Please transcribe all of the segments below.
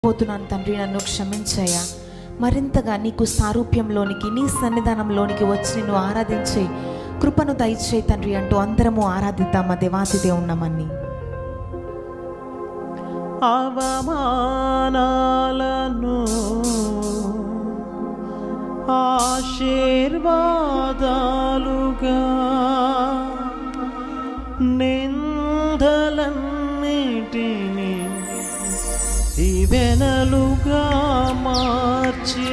తప్పిపోతున్నాను తండ్రి, నన్ను క్షమించయ్యా. మరింతగా నీకు సారూప్యంలోనికి, నీ సన్నిధానంలోనికి వచ్చి నిన్ను ఆరాధించే కృపను దయచేయి తండ్రి అంటూ అందరము ఆరాధిద్దామా దేవాతి దేవుణ్ణమని. అవమానాలను ఆశీర్వాదాలుగా, నిందలన్నిటిని దీవెనలుగా మార్చి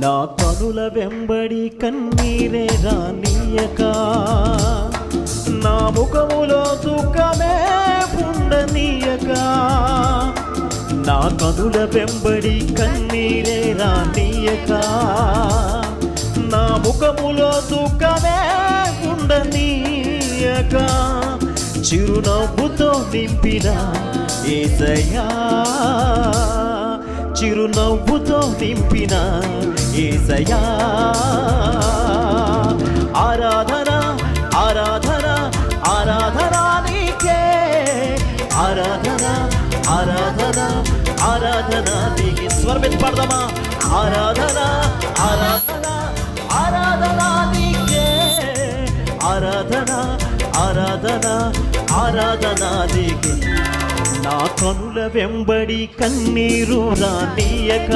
నా కనుల వెంబడి కన్నీరే రానీయక, నా ముఖములో దుఃఖమే ఉండనీయక. నా కనుల వెంబడి కన్నీరే రానీయక, నా ముఖములో దుఃఖమే ఉండనీయక. చిరునవ్వుతో నింపిన యేసయ్యా, చిరునవ్వుతో నింపిన యేసయ్యా. ఆరాధన ఆరాధన ఆరాధన నీకే, ఆరాధన ఆరాధన ఆరాధన నీకే. స్వరమెత్తి పాడదామా? ఆరాధన ఆరాధన ఆరాధన నీకే, ఆరాధన ఆరాధన ఆరాధన నీకే. నా కనుల వెంబడి కన్నీరు రానీయక,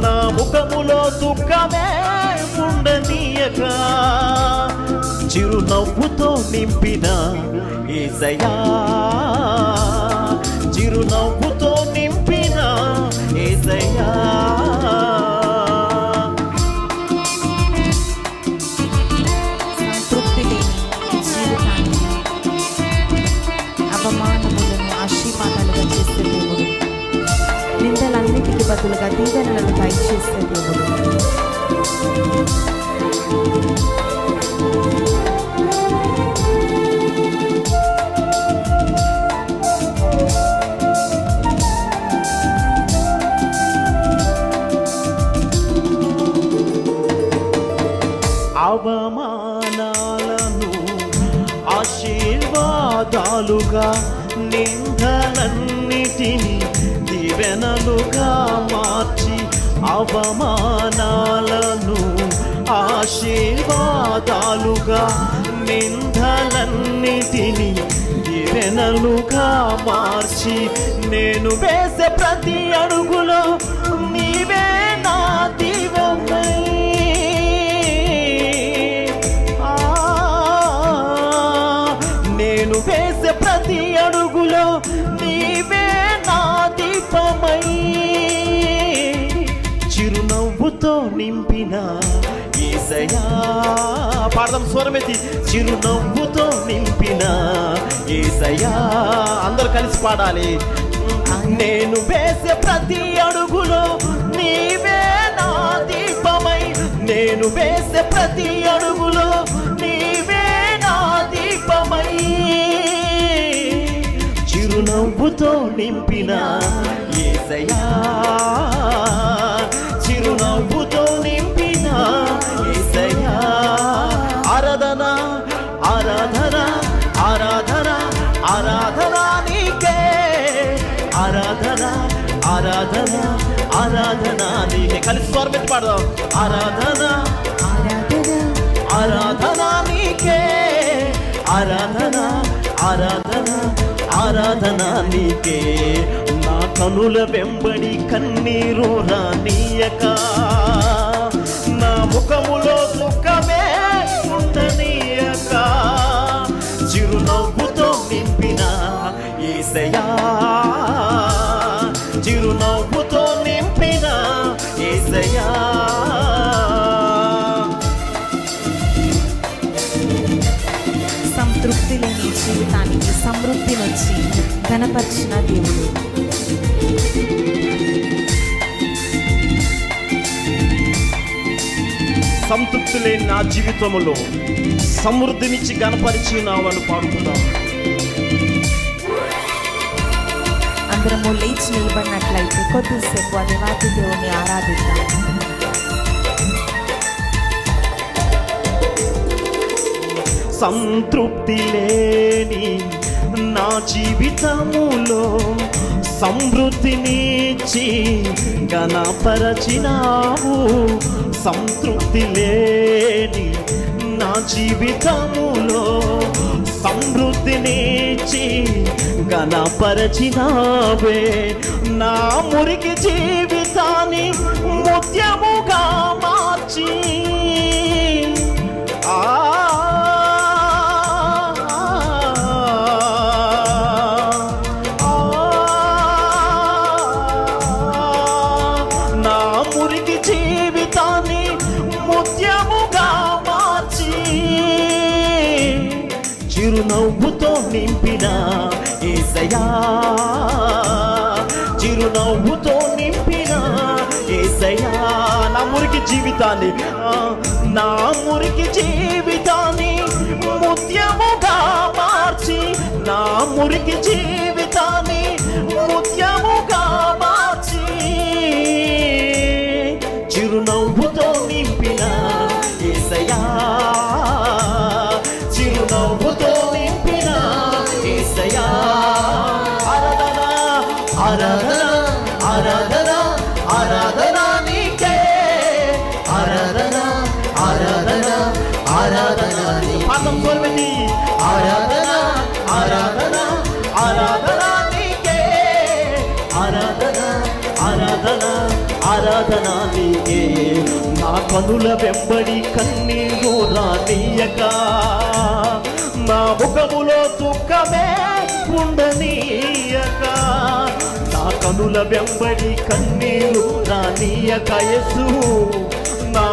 నా ముఖములో దుఃఖమే ఉండనీయక. చిరునవ్వుతో నింపిన యేసయ్యా, చిరునవ్వుతో నింపిన యేసయ్యా. సంతృప్తి లేని జీవితాన్ని అవమానములను ఆశీర్వాదాలుగా చేసే దేవుడు, నిందలన్నిటికీ బదులుగా దీవెనలను దయచేసే దేవుడు. అవమానాలను ఆశీర్వాదాలుగా, నిందలన్నిటిని దీవెనలుగా మార్చి. అవమానాలను ఆశీర్వాదాలుగా, నిందలన్నిటిని దీవెనలుగా మార్చి. నేను వేసే ప్రతి అడుగులో నీవే నా దీవెనై, నేను వేసే ప్రతి అడుగులో నీవే నా దీపమై. చిరునవ్వుతో నింపిన యేసయ్యా, పాడదాం స్వరమెత్తి. చిరునవ్వుతో నింపిన యేసయ్యా, అందరూ కలిసి పాడాలి. నేను వేసే ప్రతి అడుగులో నీవే నా దీపమై, నేను వేసే ప్రతి అడుగులో నీవే నా దీపమై. చిరునవ్వుతో నింపిన యేసయ్యా, చిరునవ్వుతో నింపిన యేసయ్యా. ఆరాధన ఆరాధన ఆరాధన ఆరాధన నీకే, ఆరాధన ఆరాధన ఆరాధన నీకే. కలిసి స్వరమెత్తి పాడదాం. ఆరాధన ఆరాధన ఆరాధన నీకే, ఆరాధన ఆరాధన ఆరాధన నీకే. నా కనుల వెంబడి కన్నీరు రానీయక, నా ముఖములో దుఃఖమే ఉండనీయక. చిరునవ్వుతో నింపిన యేసయ్యా, చిరునవ్వుతో నింపిన యేసయ్యా. సంతృప్తి లేని జీవితానికి సమృద్ధినొచ్చి ఘనపరిచిన దేవుడు. సంతృప్తి లేని నా జీవితంలో సమృద్ధినిచ్చి గణపరిచినావని పాడుకుందాం. అందరము లేచి నిలబడినట్లయితే కొద్దిసేపు ఆ దేవాతి దేవుని ఆరాధిద్దాం. సంతృప్తి లేని నా జీవితములో సమృద్ధినిచ్చి గణపరచినావు. సంతృప్తి లేని నా జీవితములో సమృద్ధినిచ్చి గణపరచినావే. నా మురికి జీవితాన్ని ముత్యముగా మార్చి జీవితాన్ని ముత్యముగా మార్చి చిరునవ్వుతో నింపిన యేసయ్యా, చిరునవ్వుతో నింపిన యేసయ్యా. నా మురికి జీవితాన్ని ముత్యముగా మార్చి, నా మురికి జీవితాన్ని ముత్యముగా మార్చి చిరునవ్వుతో నింపిన యేసయ్యా, చిరునవ్వుతో నింపిన యేసయ్యా. ఆరాధన ఆరాధన ఆరాధన ఆరాధన నీకే, ఆరాధన ఆరాధన ఆరాధన పాదం తోల్వండి. ఆరాధన ఆరాధన ఆరాధన నీకే, ఆరాధన ఆరాధన ఆరాధన నీకే. నా కనుల వెంబడి కన్నీరు రానీయక, నా ముఖములో దుఃఖమే ఉండనీయక. నా కనుల వెంబడి కన్నీరు రానీయక యేసు, నా